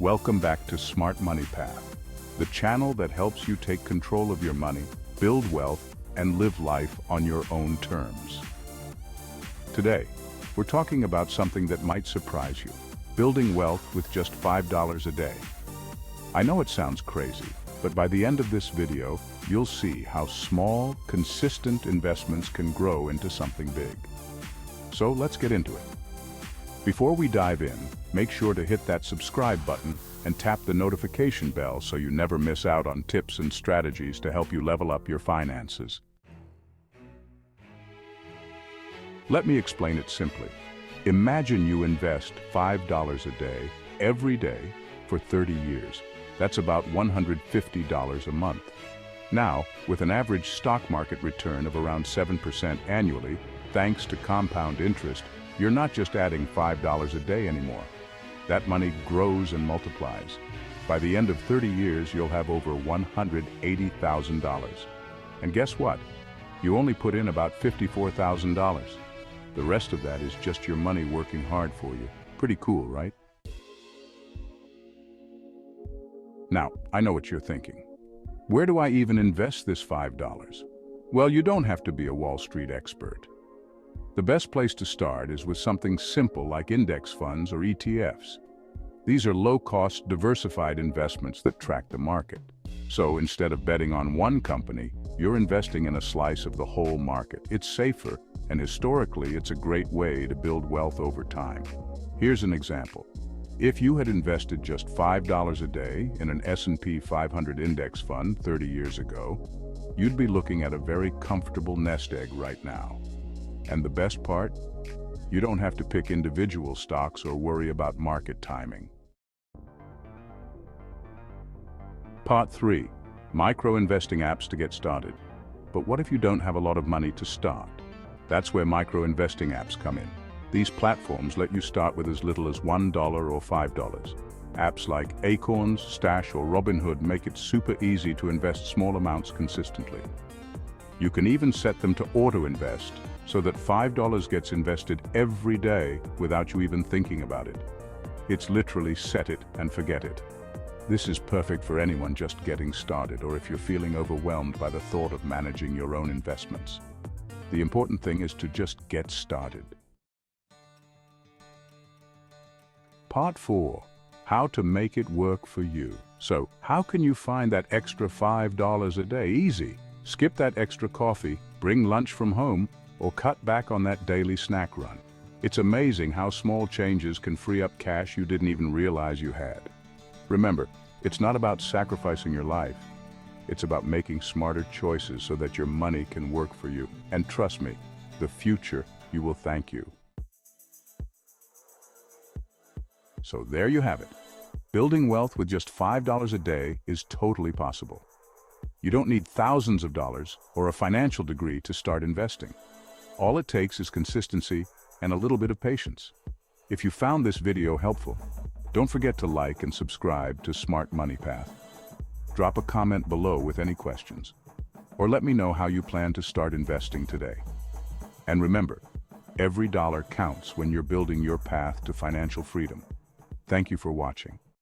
Welcome back to Smart Money Path, the channel that helps you take control of your money, build wealth, and live life on your own terms. Today, we're talking about something that might surprise you: building wealth with just $5 a day. I know it sounds crazy, but by the end of this video, you'll see how small, consistent investments can grow into something big. So let's get into it. Before we dive in, make sure to hit that subscribe button and tap the notification bell so you never miss out on tips and strategies to help you level up your finances. Let me explain it simply. Imagine you invest $5 a day, every day, for 30 years. That's about $150 a month. Now, with an average stock market return of around 7% annually, thanks to compound interest, you're not just adding $5 a day anymore. That money grows and multiplies. By the end of 30 years, you'll have over $180,000. And guess what? You only put in about $54,000. The rest of that is just your money working hard for you. Pretty cool, right? Now, I know what you're thinking. Where do I even invest this $5? Well, you don't have to be a Wall Street expert. The best place to start is with something simple like index funds or ETFs. These are low-cost, diversified investments that track the market. So instead of betting on one company, you're investing in a slice of the whole market. It's safer, and historically, it's a great way to build wealth over time. Here's an example. If you had invested just $5 a day in an S&P 500 index fund 30 years ago, you'd be looking at a very comfortable nest egg right now. And the best part? You don't have to pick individual stocks or worry about market timing. Part 3. Micro-investing apps to get started. But what if you don't have a lot of money to start? That's where micro-investing apps come in. These platforms let you start with as little as $1 or $5. Apps like Acorns, Stash, or Robinhood make it super easy to invest small amounts consistently. You can even set them to auto-invest, so that $5 gets invested every day without you even thinking about it. It's literally set it and forget it. This is perfect for anyone just getting started, or if you're feeling overwhelmed by the thought of managing your own investments. The important thing is to just get started. Part 4. How to make it work for you. So, how can you find that extra $5 a day? Easy. Skip that extra coffee, bring lunch from home, or cut back on that daily snack run. It's amazing how small changes can free up cash you didn't even realize you had. Remember, it's not about sacrificing your life. It's about making smarter choices so that your money can work for you. And trust me, the future, you will thank you. So there you have it. Building wealth with just $5 a day is totally possible. You don't need thousands of dollars or a financial degree to start investing. All it takes is consistency and a little bit of patience. If you found this video helpful, don't forget to like and subscribe to Smart Money Path. Drop a comment below with any questions, or let me know how you plan to start investing today. And remember, every dollar counts when you're building your path to financial freedom. Thank you for watching.